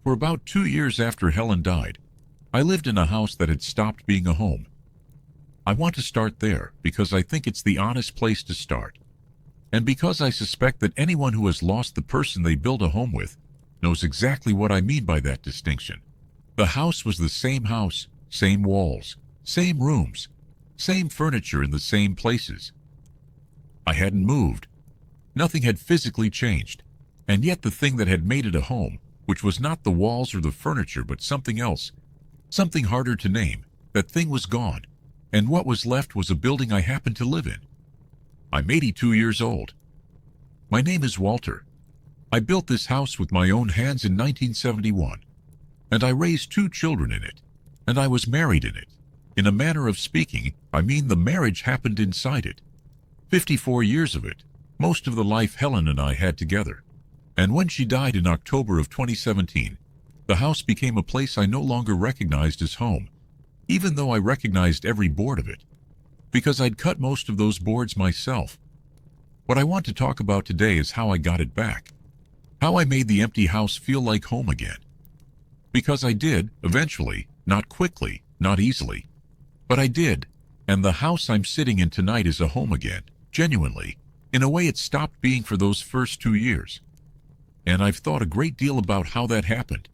For about 2 years after Helen died, I lived in a house that had stopped being a home. I want to start there because I think it's the honest place to start, and because I suspect that anyone who has lost the person they built a home with knows exactly what I mean by that distinction. The house was the same house, same walls, same rooms, same furniture in the same places. I hadn't moved. Nothing had physically changed, and yet the thing that had made it a home, which was not the walls or the furniture but something else, something harder to name, that thing was gone, and what was left was a building I happened to live in. I'm 82 years old. My name is Walter. I built this house with my own hands in 1971, and I raised 2 children in it, and I was married in it. In a manner of speaking, I mean the marriage happened inside it. 54 years of it, most of the life Helen and I had together. And when she died in October of 2017, the house became a place I no longer recognized as home, even though I recognized every board of it, because I'd cut most of those boards myself. What I want to talk about today is how I got it back, how I made the empty house feel like home again. Because I did, eventually, not quickly, not easily, but I did, and the house I'm sitting in tonight is a home again, genuinely, in a way it stopped being for those first 2 years. And I've thought a great deal about how that happened,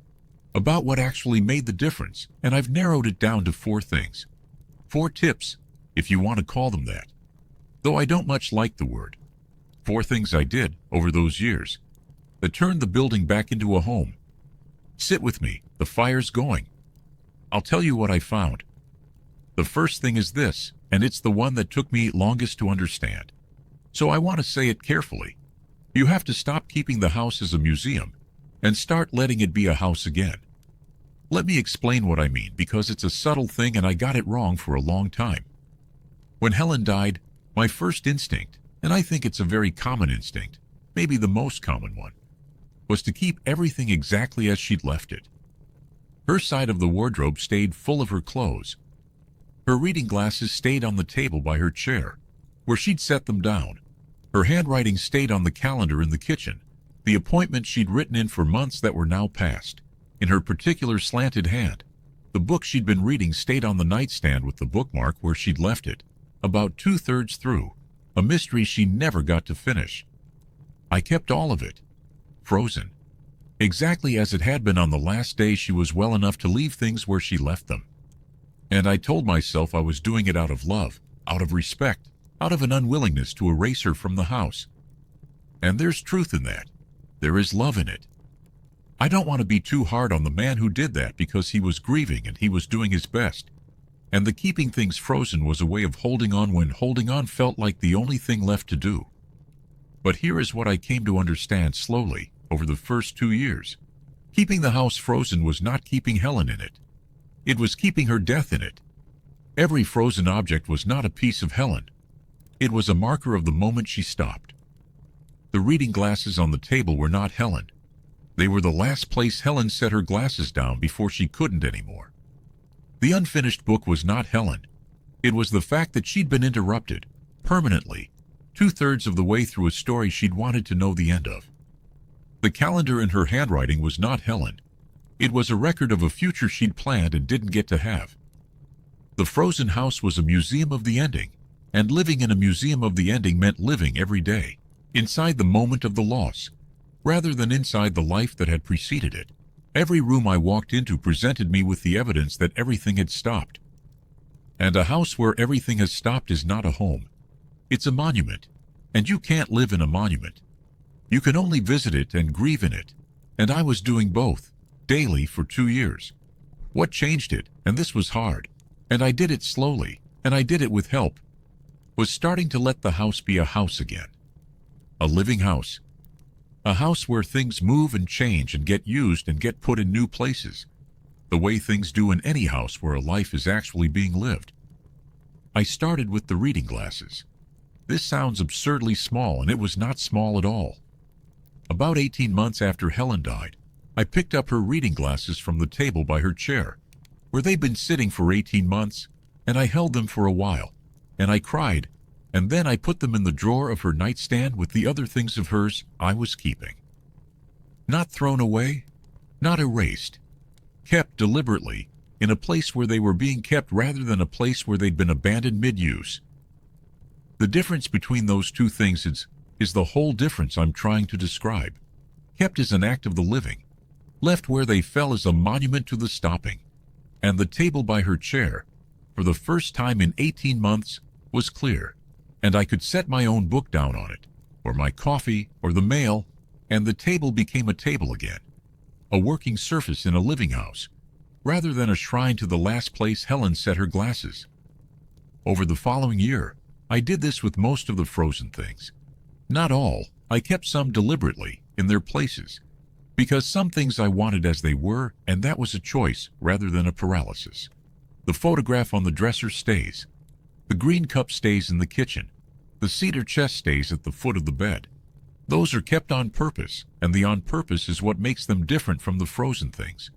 about what actually made the difference, and I've narrowed it down to 4 things. 4 tips, if you want to call them that, though I don't much like the word. 4 things I did over those years that turned the building back into a home. Sit with me, the fire's going. I'll tell you what I found. The first thing is this, and it's the one that took me longest to understand. So I want to say it carefully. You have to stop keeping the house as a museum and start letting it be a house again. Let me explain what I mean, because it's a subtle thing and I got it wrong for a long time. When Helen died, my first instinct, and I think it's a very common instinct, maybe the most common one, was to keep everything exactly as she'd left it. Her side of the wardrobe stayed full of her clothes. Her reading glasses stayed on the table by her chair, where she'd set them down. Her handwriting stayed on the calendar in the kitchen, the appointments she'd written in for months that were now past, in her particular slanted hand. The book she'd been reading stayed on the nightstand with the bookmark where she'd left it, about 2/3 through, a mystery she never got to finish. I kept all of it, frozen, exactly as it had been on the last day she was well enough to leave things where she left them. And I told myself I was doing it out of love, out of respect, out of an unwillingness to erase her from the house. And there's truth in that. There is love in it. I don't want to be too hard on the man who did that because he was grieving and he was doing his best. And the keeping things frozen was a way of holding on when holding on felt like the only thing left to do. But here is what I came to understand slowly over the first 2 years. Keeping the house frozen was not keeping Helen in it. It was keeping her death in it. Every frozen object was not a piece of Helen. It was a marker of the moment she stopped. The reading glasses on the table were not Helen. They were the last place Helen set her glasses down before she couldn't anymore. The unfinished book was not Helen. It was the fact that she'd been interrupted, permanently, 2/3 of the way through a story she'd wanted to know the end of. The calendar in her handwriting was not Helen. It was a record of a future she'd planned and didn't get to have. The frozen house was a museum of the ending, and living in a museum of the ending meant living every day, inside the moment of the loss, rather than inside the life that had preceded it. Every room I walked into presented me with the evidence that everything had stopped. And a house where everything has stopped is not a home. It's a monument, and you can't live in a monument. You can only visit it and grieve in it, and I was doing both, daily for 2 years. What changed it, and this was hard, and I did it slowly, and I did it with help, was starting to let the house be a house again. A living house. A house where things move and change and get used and get put in new places, the way things do in any house where a life is actually being lived. I started with the reading glasses. This sounds absurdly small, and it was not small at all. About 18 months after Helen died, I picked up her reading glasses from the table by her chair, where they'd been sitting for 18 months, and I held them for a while, and I cried, and then I put them in the drawer of her nightstand with the other things of hers I was keeping. Not thrown away, not erased, kept deliberately, in a place where they were being kept rather than a place where they'd been abandoned mid-use. The difference between those two things is the whole difference I'm trying to describe. Kept is an act of the living. Left where they fell is a monument to the stopping. And the table by her chair, for the first time in 18 months, was clear. And I could set my own book down on it, or my coffee, or the mail, and the table became a table again. A working surface in a living house, rather than a shrine to the last place Helen set her glasses. Over the following year, I did this with most of the frozen things. Not all. I kept some deliberately in their places, because some things I wanted as they were, and that was a choice rather than a paralysis. The photograph on the dresser stays. The green cup stays in the kitchen. The cedar chest stays at the foot of the bed. Those are kept on purpose, and the on purpose is what makes them different from the frozen things.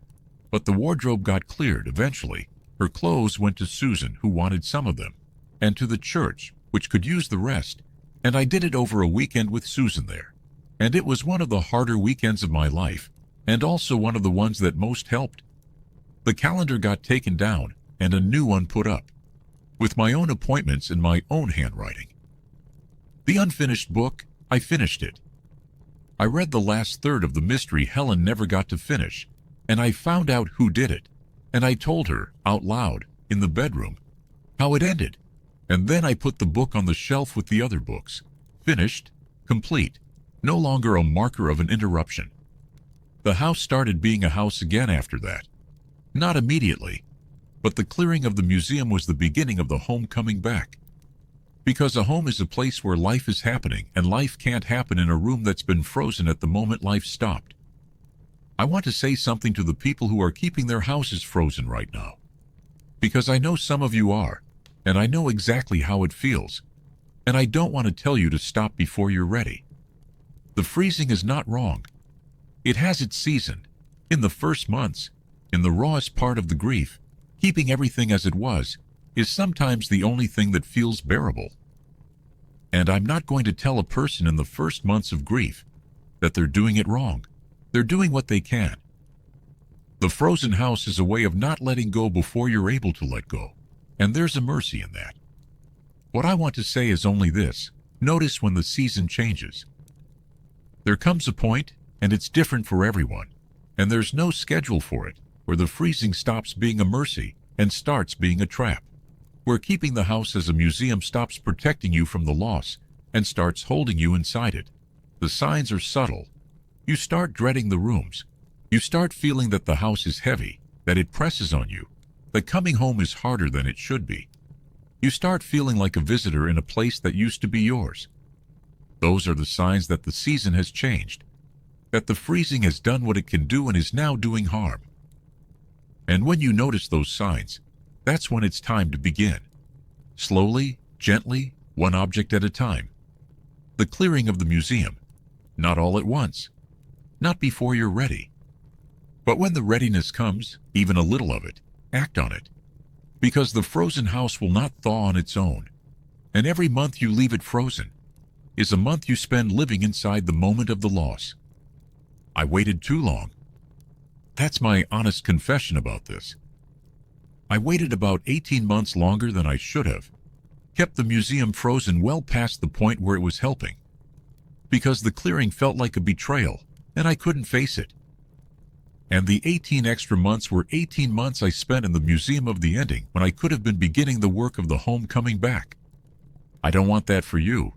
But the wardrobe got cleared eventually. Her clothes went to Susan, who wanted some of them, and to the church, which could use the rest, and I did it over a weekend with Susan there. And it was one of the harder weekends of my life, and also one of the ones that most helped. The calendar got taken down, and a new one put up, with my own appointments in my own handwriting. The unfinished book, I finished it. I read the last third of the mystery Helen never got to finish, and I found out who did it, and I told her, out loud, in the bedroom, how it ended. And then I put the book on the shelf with the other books. Finished, complete, no longer a marker of an interruption. The house started being a house again after that. Not immediately, but the clearing of the museum was the beginning of the home coming back. Because a home is a place where life is happening, and life can't happen in a room that's been frozen at the moment life stopped. I want to say something to the people who are keeping their houses frozen right now. Because I know some of you are, and I know exactly how it feels, and I don't want to tell you to stop before you're ready. The freezing is not wrong. It has its season. In the first months, in the rawest part of the grief, keeping everything as it was is sometimes the only thing that feels bearable. And I'm not going to tell a person in the first months of grief that they're doing it wrong. They're doing what they can. The frozen house is a way of not letting go before you're able to let go, and there's a mercy in that. What I want to say is only this: notice when the season changes. There comes a point, and it's different for everyone, and there's no schedule for it, where the freezing stops being a mercy and starts being a trap, where keeping the house as a museum stops protecting you from the loss and starts holding you inside it. The signs are subtle. You start dreading the rooms. You start feeling that the house is heavy, that it presses on you, that coming home is harder than it should be. You start feeling like a visitor in a place that used to be yours. Those are the signs that the season has changed, that the freezing has done what it can do and is now doing harm. And when you notice those signs, that's when it's time to begin. Slowly, gently, one object at a time. The clearing of the museum. Not all at once. Not before you're ready. But when the readiness comes, even a little of it, act on it. Because the frozen house will not thaw on its own. And every month you leave it frozen is a month you spend living inside the moment of the loss. I waited too long. That's my honest confession about this. I waited about 18 months longer than I should have. Kept the museum frozen well past the point where it was helping. Because the clearing felt like a betrayal, and I couldn't face it. And the 18 extra months were 18 months I spent in the museum of the ending when I could have been beginning the work of the home coming back. I don't want that for you.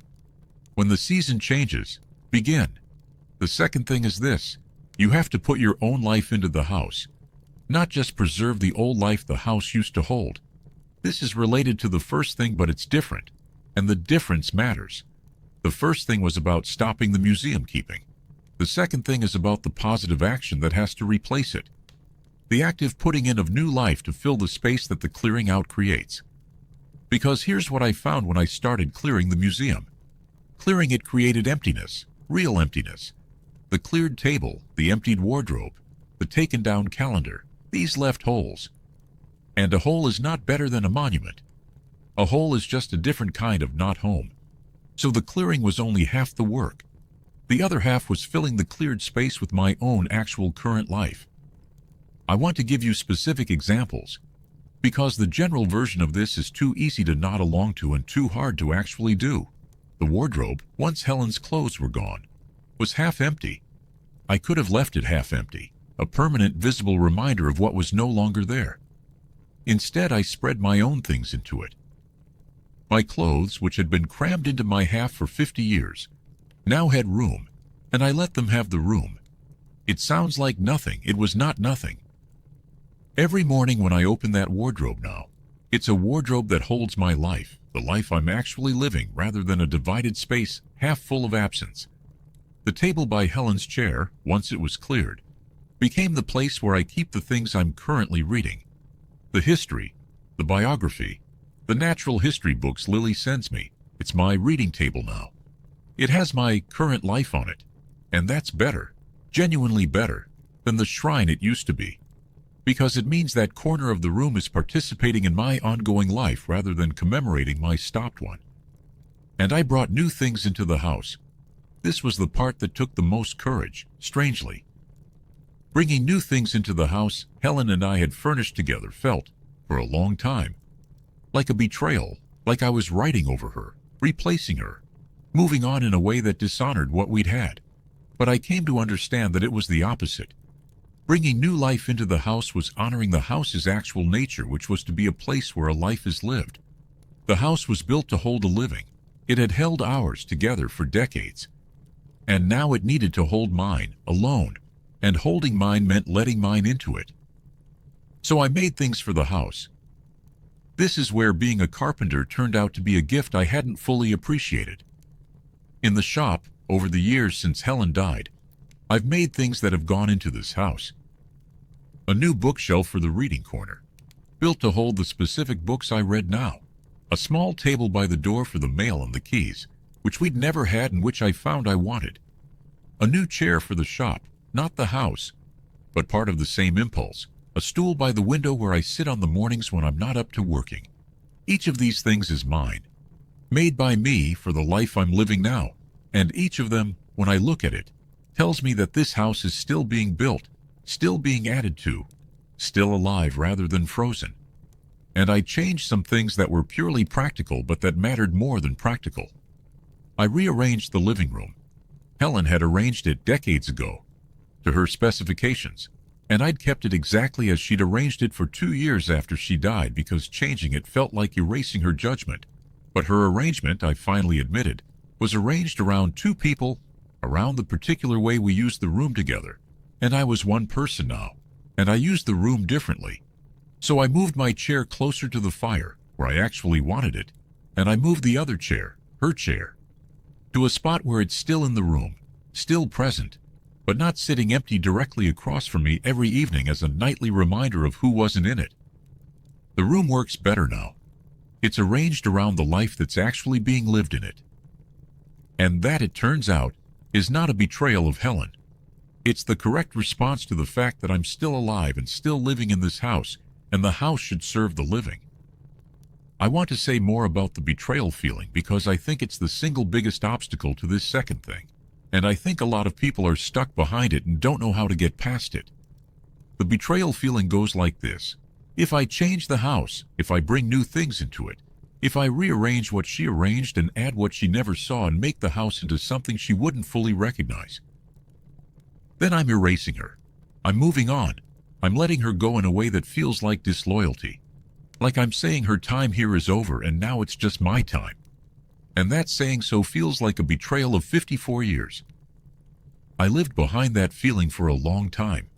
When the season changes, begin. The second thing is this: you have to put your own life into the house. Not just preserve the old life the house used to hold. This is related to the first thing, but it's different, and the difference matters. The first thing was about stopping the museum keeping. The second thing is about the positive action that has to replace it. The active putting in of new life to fill the space that the clearing out creates. Because here's what I found when I started clearing the museum. Clearing it created emptiness, real emptiness. The cleared table, the emptied wardrobe, the taken down calendar, these left holes. And a hole is not better than a monument. A hole is just a different kind of not home. So the clearing was only half the work. The other half was filling the cleared space with my own actual current life. I want to give you specific examples, because the general version of this is too easy to nod along to and too hard to actually do. The wardrobe, once Helen's clothes were gone, was half empty. I could have left it half empty, a permanent visible reminder of what was no longer there. Instead, I spread my own things into it. My clothes, which had been crammed into my half for 50 years, now had room, and I let them have the room. It sounds like nothing. It was not nothing. Every morning when I open that wardrobe now, it's a wardrobe that holds my life, the life I'm actually living, rather than a divided space half full of absence. The table by Helen's chair, once it was cleared, became the place where I keep the things I'm currently reading. The history, the biography, the natural history books Lily sends me. It's my reading table now. It has my current life on it, and that's better, genuinely better, than the shrine it used to be, because it means that corner of the room is participating in my ongoing life rather than commemorating my stopped one. And I brought new things into the house. This was the part that took the most courage, strangely. Bringing new things into the house Helen and I had furnished together felt, for a long time, like a betrayal, like I was writing over her, replacing her, moving on in a way that dishonored what we'd had. But I came to understand that it was the opposite. Bringing new life into the house was honoring the house's actual nature, which was to be a place where a life is lived. The house was built to hold a living. It had held ours together for decades. And now it needed to hold mine, alone. And holding mine meant letting mine into it. So I made things for the house. This is where being a carpenter turned out to be a gift I hadn't fully appreciated. In the shop, over the years since Helen died, I've made things that have gone into this house. A new bookshelf for the reading corner, built to hold the specific books I read now. A small table by the door for the mail and the keys, which we'd never had and which I found I wanted. A new chair for the shop, not the house, but part of the same impulse. A stool by the window where I sit on the mornings when I'm not up to working. Each of these things is mine, made by me for the life I'm living now, and each of them, when I look at it, tells me that this house is still being built, still being added to, still alive rather than frozen. And I changed some things that were purely practical but that mattered more than practical. I rearranged the living room. Helen had arranged it decades ago, to her specifications, and I'd kept it exactly as she'd arranged it for 2 years after she died because changing it felt like erasing her judgment. But her arrangement, I finally admitted, was arranged around 2 people, around the particular way we used the room together. And I was one person now, and I used the room differently. So I moved my chair closer to the fire, where I actually wanted it, and I moved the other chair, her chair, to a spot where it's still in the room, still present, but not sitting empty directly across from me every evening as a nightly reminder of who wasn't in it. The room works better now. It's arranged around the life that's actually being lived in it. And that, it turns out, is not a betrayal of Helen. It's the correct response to the fact that I'm still alive and still living in this house, and the house should serve the living. I want to say more about the betrayal feeling because I think it's the single biggest obstacle to this second thing. And I think a lot of people are stuck behind it and don't know how to get past it. The betrayal feeling goes like this. If I change the house, if I bring new things into it, if I rearrange what she arranged and add what she never saw and make the house into something she wouldn't fully recognize, then I'm erasing her. I'm moving on. I'm letting her go in a way that feels like disloyalty. Like I'm saying her time here is over and now it's just my time. And that saying so feels like a betrayal of 54 years. I lived behind that feeling for a long time.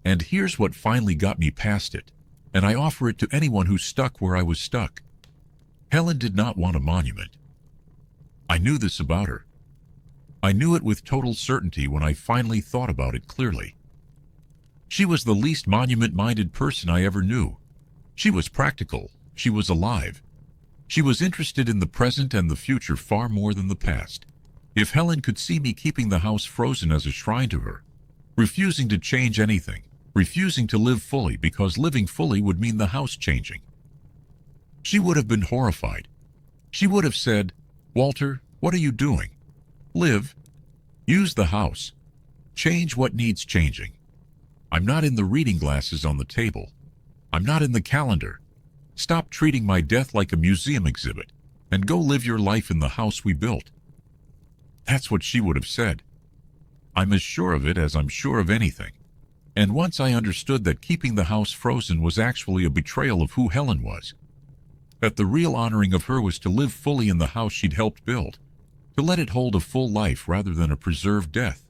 And here's what finally got me past it, and I offer it to anyone who's stuck where I was stuck. Helen did not want a monument. I knew this about her. I knew it with total certainty when I finally thought about it clearly. She was the least monument-minded person I ever knew. She was practical. She was alive. She was interested in the present and the future far more than the past. If Helen could see me keeping the house frozen as a shrine to her, refusing to change anything, refusing to live fully because living fully would mean the house changing, she would have been horrified. She would have said, "Walter, what are you doing? Live. Use the house. Change what needs changing." I'm not in the reading glasses on the table. I'm not in the calendar. Stop treating my death like a museum exhibit, and go live your life in the house we built." That's what she would have said. I'm as sure of it as I'm sure of anything. And once I understood that keeping the house frozen was actually a betrayal of who Helen was, that the real honoring of her was to live fully in the house she'd helped build, to let it hold a full life rather than a preserved death,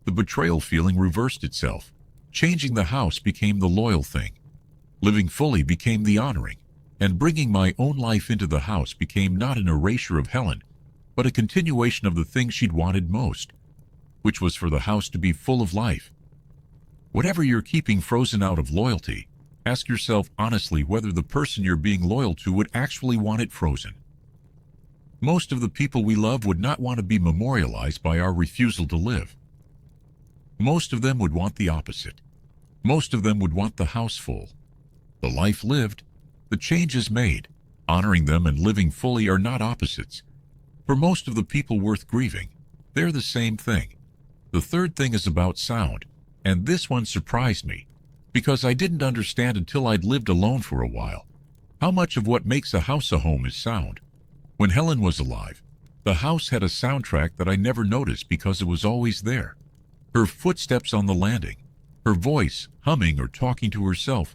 the betrayal feeling reversed itself. Changing the house became the loyal thing. Living fully became the honoring, and bringing my own life into the house became not an erasure of Helen, but a continuation of the thing she'd wanted most, which was for the house to be full of life. Whatever you're keeping frozen out of loyalty, ask yourself honestly whether the person you're being loyal to would actually want it frozen. Most of the people we love would not want to be memorialized by our refusal to live. Most of them would want the opposite. Most of them would want the house full. The life lived, the changes made, honoring them and living fully are not opposites. For most of the people worth grieving, they're the same thing. The third thing is about sound, and this one surprised me, because I didn't understand until I'd lived alone for a while how much of what makes a house a home is sound. When Helen was alive, the house had a soundtrack that I never noticed because it was always there. Her footsteps on the landing, her voice humming or talking to herself,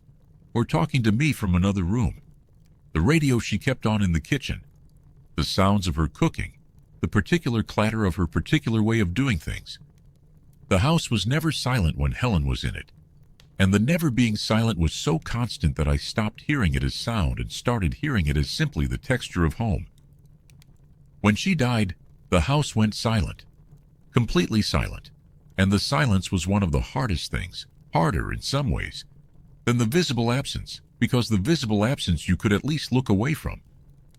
or talking to me from another room, the radio she kept on in the kitchen, the sounds of her cooking, the particular clatter of her particular way of doing things. The house was never silent when Helen was in it, and the never being silent was so constant that I stopped hearing it as sound and started hearing it as simply the texture of home. When she died, the house went silent, completely silent, and the silence was one of the hardest things, harder in some ways, than the visible absence, because the visible absence you could at least look away from,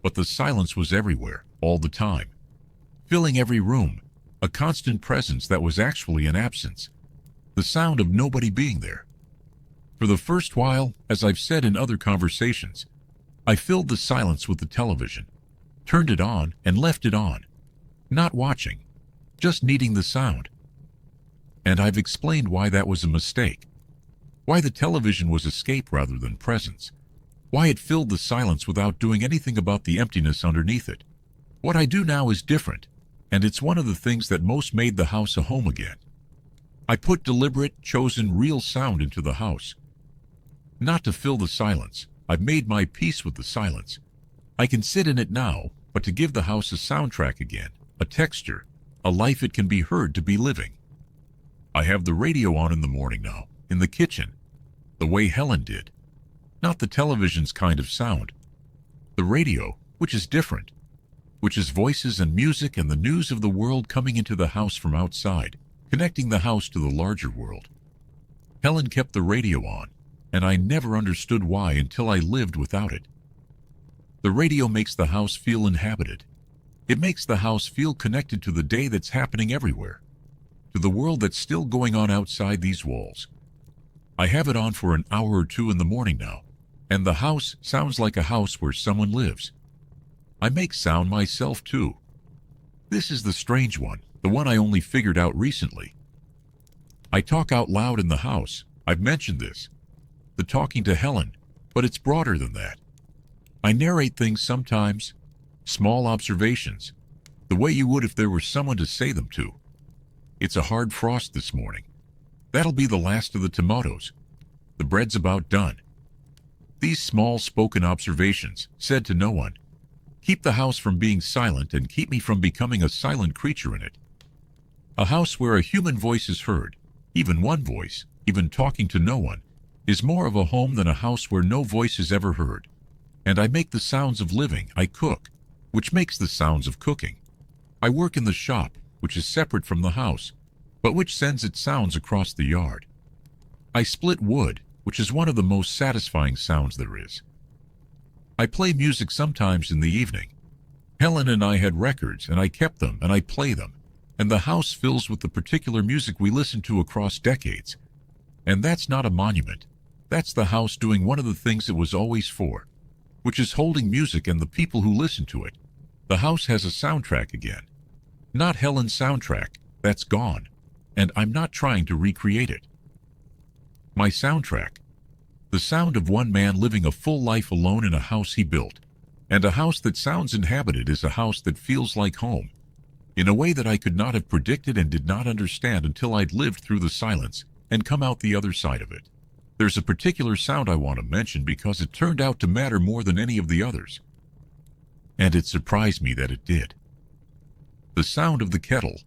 but the silence was everywhere, all the time, filling every room, a constant presence that was actually an absence, the sound of nobody being there. For the first while, as I've said in other conversations, I filled the silence with the television, turned it on and left it on, not watching, just needing the sound. And I've explained why that was a mistake, why the television was escape rather than presence, why it filled the silence without doing anything about the emptiness underneath it. What I do now is different, and it's one of the things that most made the house a home again. I put deliberate, chosen, real sound into the house. Not to fill the silence. I've made my peace with the silence. I can sit in it now, but to give the house a soundtrack again, a texture, a life it can be heard to be living. I have the radio on in the morning now, in the kitchen, the way Helen did. Not the television's kind of sound. The radio, which is different, which is voices and music and the news of the world coming into the house from outside, connecting the house to the larger world. Helen kept the radio on, and I never understood why until I lived without it. The radio makes the house feel inhabited. It makes the house feel connected to the day that's happening everywhere, to the world that's still going on outside these walls. I have it on for an hour or two in the morning now, and the house sounds like a house where someone lives. I make sound myself too. This is the strange one, the one I only figured out recently. I talk out loud in the house. I've mentioned this. The talking to Helen, but it's broader than that. I narrate things sometimes, small observations, the way you would if there were someone to say them to. It's a hard frost this morning. That'll be the last of the tomatoes. The bread's about done. These small spoken observations, said to no one, keep the house from being silent and keep me from becoming a silent creature in it. A house where a human voice is heard, even one voice, even talking to no one, is more of a home than a house where no voice is ever heard. And I make the sounds of living. I cook, which makes the sounds of cooking. I work in the shop, which is separate from the house, but which sends its sounds across the yard. I split wood, which is one of the most satisfying sounds there is. I play music sometimes in the evening. Helen and I had records, and I kept them, and I play them, and the house fills with the particular music we listened to across decades. And that's not a monument. That's the house doing one of the things it was always for, which is holding music and the people who listen to it. The house has a soundtrack again. Not Helen's soundtrack. That's gone. And I'm not trying to recreate it. my soundtrack. The sound of one man living a full life alone in a house he built, and a house that sounds inhabited is a house that feels like home, in a way that I could not have predicted and did not understand until I'd lived through the silence and come out the other side of it. There's a particular sound I want to mention because it turned out to matter more than any of the others. And it surprised me that it did. The sound of the kettle.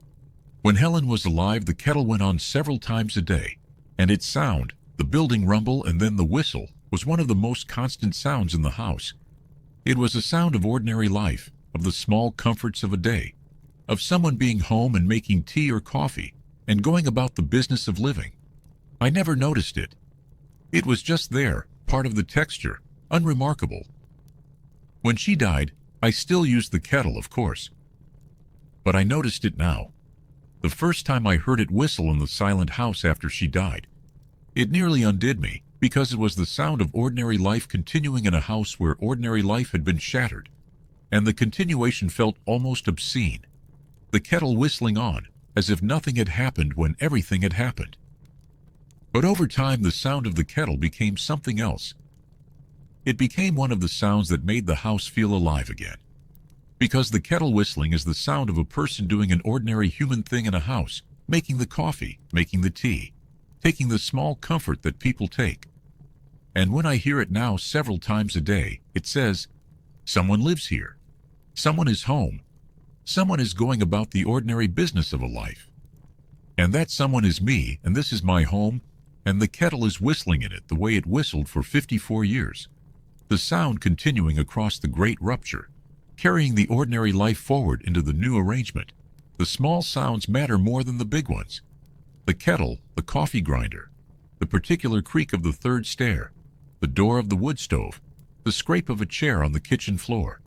When Helen was alive, the kettle went on several times a day, and its sound, the building rumble and then the whistle, was one of the most constant sounds in the house. It was a sound of ordinary life, of the small comforts of a day, of someone being home and making tea or coffee, and going about the business of living. I never noticed it. It was just there, part of the texture, unremarkable. When she died, I still used the kettle, of course. But I noticed it now. The first time I heard it whistle in the silent house after she died, it nearly undid me, because it was the sound of ordinary life continuing in a house where ordinary life had been shattered, and the continuation felt almost obscene. The kettle whistling on, as if nothing had happened when everything had happened. But over time, the sound of the kettle became something else. It became one of the sounds that made the house feel alive again. Because the kettle whistling is the sound of a person doing an ordinary human thing in a house, making the coffee, making the tea, taking the small comfort that people take. And when I hear it now several times a day, it says, someone lives here. Someone is home. Someone is going about the ordinary business of a life. And that someone is me, and this is my home, and the kettle is whistling in it the way it whistled for 54 years. The sound continuing across the great rupture, carrying the ordinary life forward into the new arrangement. The small sounds matter more than the big ones. The kettle, the coffee grinder, the particular creak of the third stair, the door of the wood stove, the scrape of a chair on the kitchen floor.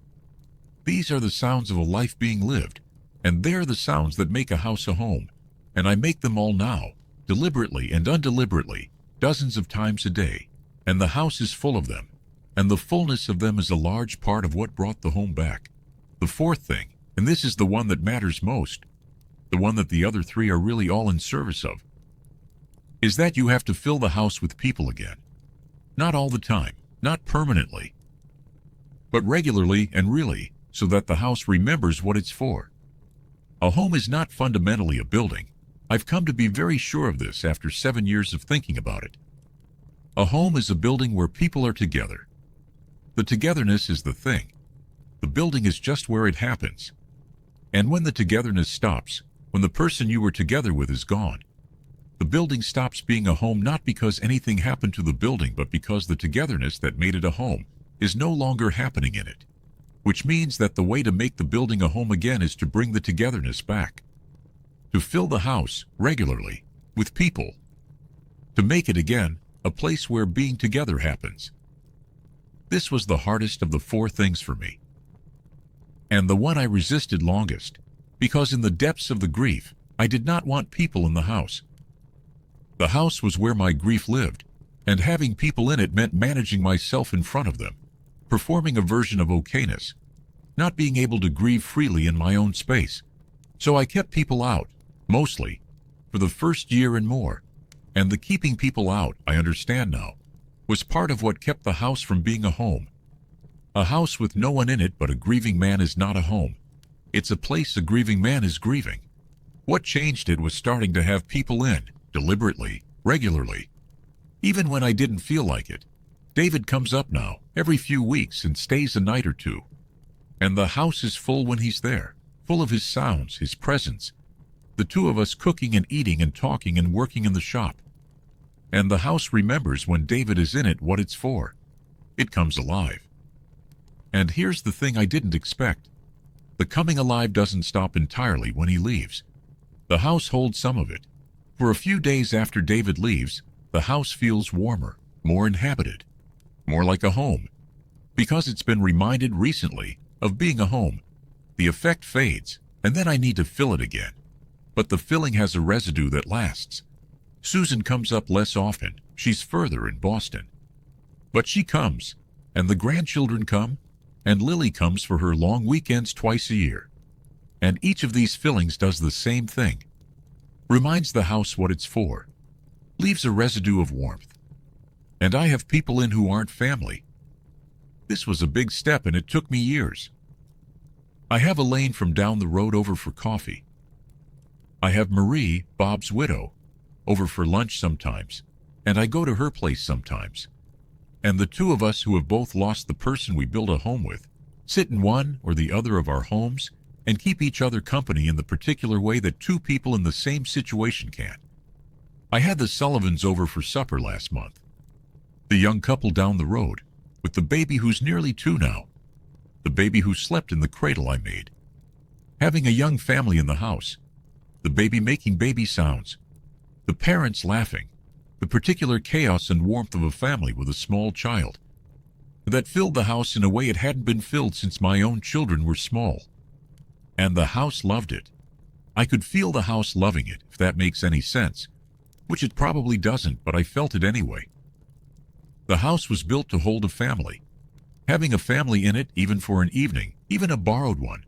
These are the sounds of a life being lived, and they're the sounds that make a house a home, and I make them all now, deliberately and undeliberately, dozens of times a day, and the house is full of them, and the fullness of them is a large part of what brought the home back. The fourth thing, and this is the one that matters most, the one that the other three are really all in service of, is that you have to fill the house with people again. Not all the time, not permanently, but regularly and really, so that the house remembers what it's for. A home is not fundamentally a building. I've come to be very sure of this after 7 years of thinking about it. A home is a building where people are together. The togetherness is the thing. The building is just where it happens. And when the togetherness stops, when the person you were together with is gone, the building stops being a home, not because anything happened to the building, but because the togetherness that made it a home is no longer happening in it. Which means that the way to make the building a home again is to bring the togetherness back. To fill the house regularly with people. To make it again a place where being together happens. This was the hardest of the four things for me. And the one I resisted longest, because in the depths of the grief, I did not want people in the house. The house was where my grief lived, and having people in it meant managing myself in front of them, performing a version of okayness, not being able to grieve freely in my own space. So I kept people out, mostly, for the first year and more, and the keeping people out, I understand now, was part of what kept the house from being a home. A house with no one in it but a grieving man is not a home. It's a place a grieving man is grieving. What changed it was starting to have people in, deliberately, regularly. Even when I didn't feel like it. David comes up now, every few weeks, and stays a night or two. And the house is full when he's there, full of his sounds, his presence. The two of us cooking and eating and talking and working in the shop. And the house remembers when David is in it what it's for. It comes alive. And here's the thing I didn't expect. The coming alive doesn't stop entirely when he leaves. The house holds some of it. For a few days after David leaves, the house feels warmer, more inhabited, more like a home. Because it's been reminded recently of being a home. The effect fades, and then I need to fill it again. But the filling has a residue that lasts. Susan comes up less often. She's further in Boston. But she comes, and the grandchildren come, and Lily comes for her long weekends twice a year. And each of these fillings does the same thing. Reminds the house what it's for. Leaves a residue of warmth, And I have people in who aren't family. This was a big step and it took me years. I have Elaine from down the road over for coffee. I have Marie, Bob's widow, over for lunch sometimes, and I go to her place sometimes. And the two of us who have both lost the person we built a home with sit in one or the other of our homes and keep each other company in the particular way that two people in the same situation can. I had the Sullivans over for supper last month. The young couple down the road, with the baby who's nearly 2 now. The baby who slept in the cradle I made. Having a young family in the house. The baby making baby sounds. The parents laughing. The particular chaos and warmth of a family with a small child. That filled the house in a way it hadn't been filled since my own children were small. And the house loved it. I could feel the house loving it, if that makes any sense. Which it probably doesn't, but I felt it anyway. The house was built to hold a family. Having a family in it, even for an evening, even a borrowed one,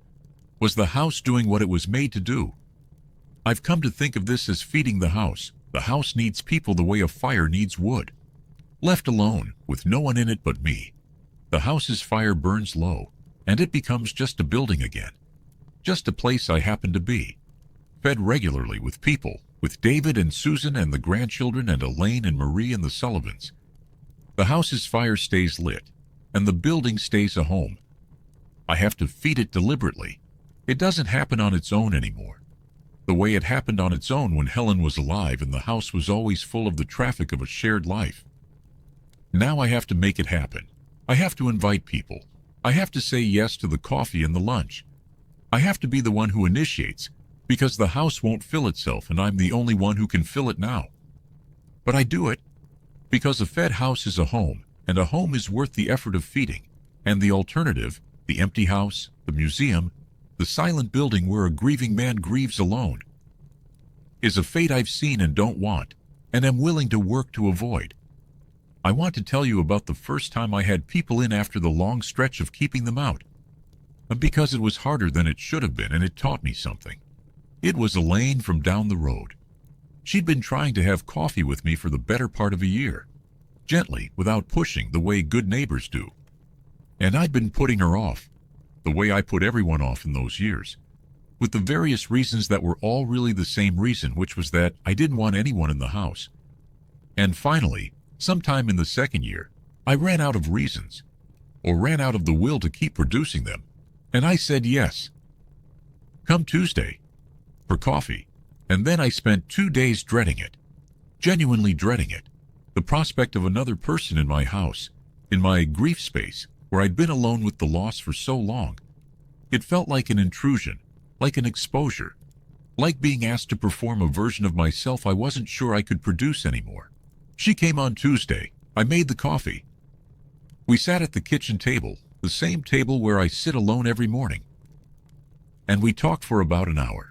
was the house doing what it was made to do. I've come to think of this as feeding the house. The house needs people the way a fire needs wood. Left alone, with no one in it but me, the house's fire burns low, and it becomes just a building again. Just a place I happen to be. Fed regularly with people, with David and Susan and the grandchildren and Elaine and Marie and the Sullivans. The house's fire stays lit, and the building stays a home. I have to feed it deliberately. It doesn't happen on its own anymore. The way it happened on its own when Helen was alive and the house was always full of the traffic of a shared life. Now I have to make it happen. I have to invite people. I have to say yes to the coffee and the lunch. I have to be the one who initiates, because the house won't fill itself and I'm the only one who can fill it now. But I do it, because a fed house is a home, and a home is worth the effort of feeding, and the alternative, the empty house, the museum, the silent building where a grieving man grieves alone, is a fate I've seen and don't want, and am willing to work to avoid. I want to tell you about the first time I had people in after the long stretch of keeping them out. Because it was harder than it should have been, and it taught me something. It was Elaine from down the road. She'd been trying to have coffee with me for the better part of a year, gently, without pushing, the way good neighbors do. And I'd been putting her off, the way I put everyone off in those years, with the various reasons that were all really the same reason, which was that I didn't want anyone in the house. And finally, sometime in the second year, I ran out of reasons, or ran out of the will to keep producing them, and I said yes. Come Tuesday, for coffee, and then I spent 2 days dreading it, genuinely dreading it, the prospect of another person in my house, in my grief space, where I'd been alone with the loss for so long. It felt like an intrusion, like an exposure, like being asked to perform a version of myself I wasn't sure I could produce anymore. She came on Tuesday. I made the coffee. We sat at the kitchen table, the same table where I sit alone every morning. And we talked for about an hour.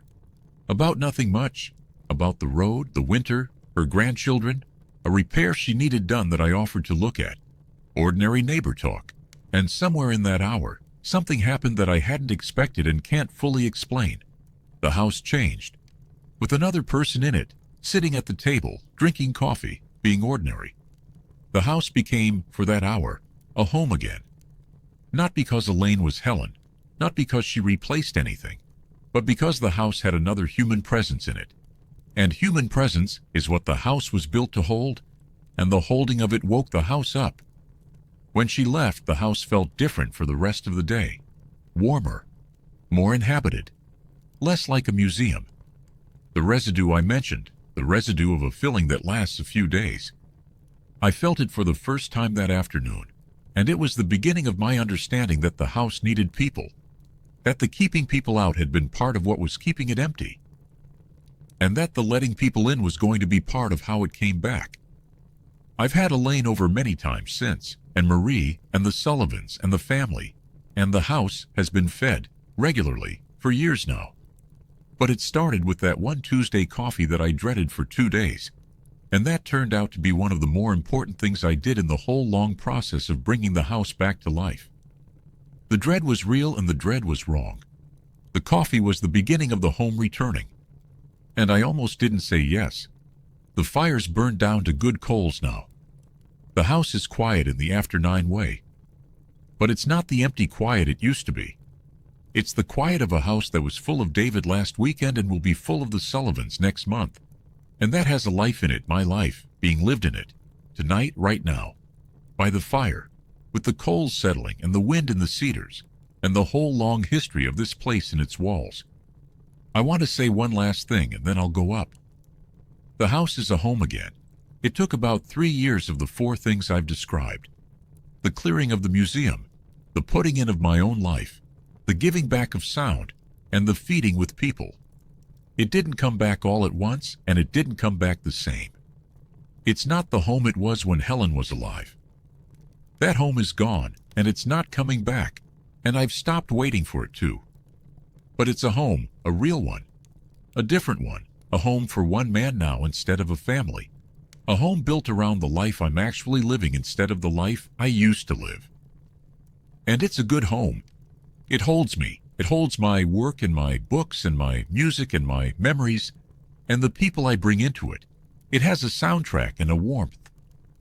About nothing much. About the road, the winter, her grandchildren, a repair she needed done that I offered to look at. Ordinary neighbor talk. And somewhere in that hour, something happened that I hadn't expected and can't fully explain. The house changed. With another person in it, sitting at the table, drinking coffee, being ordinary. The house became, for that hour, a home again. Not because Elaine was Helen, not because she replaced anything, but because the house had another human presence in it. And human presence is what the house was built to hold, and the holding of it woke the house up. When she left, the house felt different for the rest of the day. Warmer, more inhabited, less like a museum. The residue I mentioned, the residue of a feeling that lasts a few days. I felt it for the first time that afternoon, and it was the beginning of my understanding that the house needed people, that the keeping people out had been part of what was keeping it empty, and that the letting people in was going to be part of how it came back. I've had Elaine over many times since, and Marie, and the Sullivans, and the family, and the house has been fed, regularly, for years now. But it started with that one Tuesday coffee that I dreaded for 2 days, and that turned out to be one of the more important things I did in the whole long process of bringing the house back to life. The dread was real and the dread was wrong. The coffee was the beginning of the home returning. And I almost didn't say yes. The fire's burned down to good coals now. The house is quiet in the after 9 way. But it's not the empty quiet it used to be. It's the quiet of a house that was full of David last weekend and will be full of the Sullivans next month. And that has a life in it, my life, being lived in it, tonight, right now, by the fire, with the coals settling and the wind in the cedars, and the whole long history of this place and its walls. I want to say one last thing and then I'll go up. The house is a home again. It took about 3 years of the 4 things I've described. The clearing of the museum, the putting in of my own life, the giving back of sound, and the feeding with people. It didn't come back all at once, and it didn't come back the same. It's not the home it was when Helen was alive. That home is gone, and it's not coming back, and I've stopped waiting for it to. But it's a home, a real one, a different one, a home for one man now instead of a family, a home built around the life I'm actually living instead of the life I used to live. And it's a good home. It holds me. It holds my work and my books and my music and my memories and the people I bring into it. It has a soundtrack and a warmth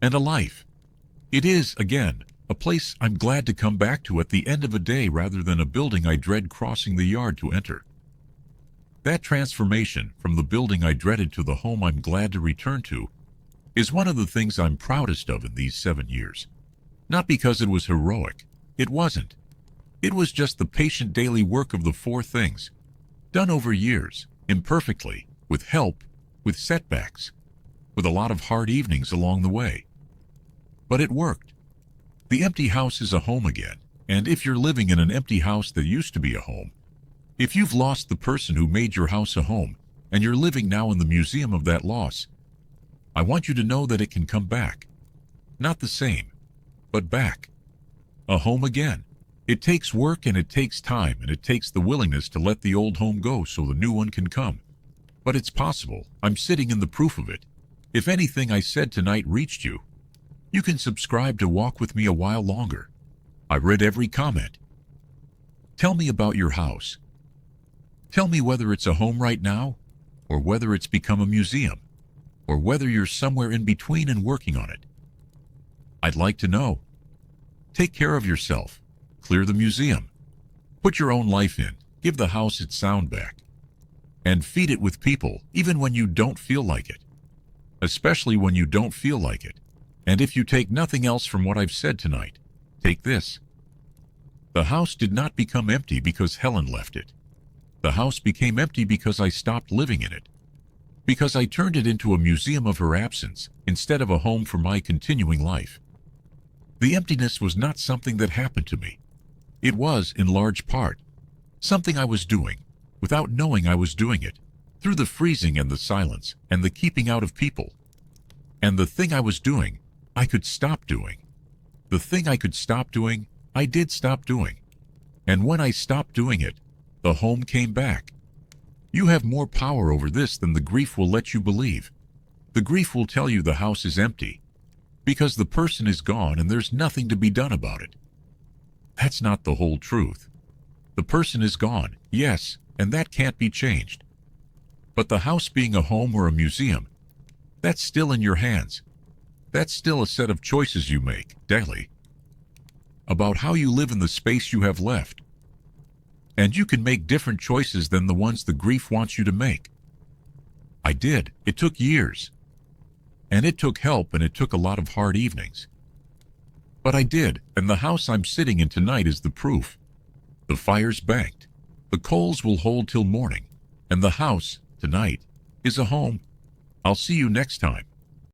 and a life. It is, again, a place I'm glad to come back to at the end of a day rather than a building I dread crossing the yard to enter. That transformation from the building I dreaded to the home I'm glad to return to is one of the things I'm proudest of in these 7 years. Not because it was heroic. It wasn't. It was just the patient daily work of the 4 things, done over years, imperfectly, with help, with setbacks, with a lot of hard evenings along the way. But it worked. The empty house is a home again, and if you're living in an empty house that used to be a home, if you've lost the person who made your house a home, and you're living now in the museum of that loss, I want you to know that it can come back. Not the same, but back. A home again. It takes work and it takes time and it takes the willingness to let the old home go so the new one can come. But it's possible. I'm sitting in the proof of it. If anything I said tonight reached you, you can subscribe to walk with me a while longer. I read every comment. Tell me about your house. Tell me whether it's a home right now, or whether it's become a museum, or whether you're somewhere in between and working on it. I'd like to know. Take care of yourself. Clear the museum. Put your own life in. Give the house its sound back. And feed it with people, even when you don't feel like it. Especially when you don't feel like it. And if you take nothing else from what I've said tonight, take this. The house did not become empty because Helen left it. The house became empty because I stopped living in it. Because I turned it into a museum of her absence instead of a home for my continuing life. The emptiness was not something that happened to me. It was, in large part, something I was doing, without knowing I was doing it, through the freezing and the silence and the keeping out of people. And the thing I was doing, I could stop doing. The thing I could stop doing, I did stop doing. And when I stopped doing it, the home came back. You have more power over this than the grief will let you believe. The grief will tell you the house is empty, because the person is gone and there's nothing to be done about it. That's not the whole truth. The person is gone, yes, and that can't be changed. But the house being a home or a museum, that's still in your hands. That's still a set of choices you make, daily, about how you live in the space you have left. And you can make different choices than the ones the grief wants you to make. I did. It took years. And it took help and it took a lot of hard evenings. But I did, and the house I'm sitting in tonight is the proof. The fire's banked. The coals will hold till morning. And the house, tonight, is a home. I'll see you next time.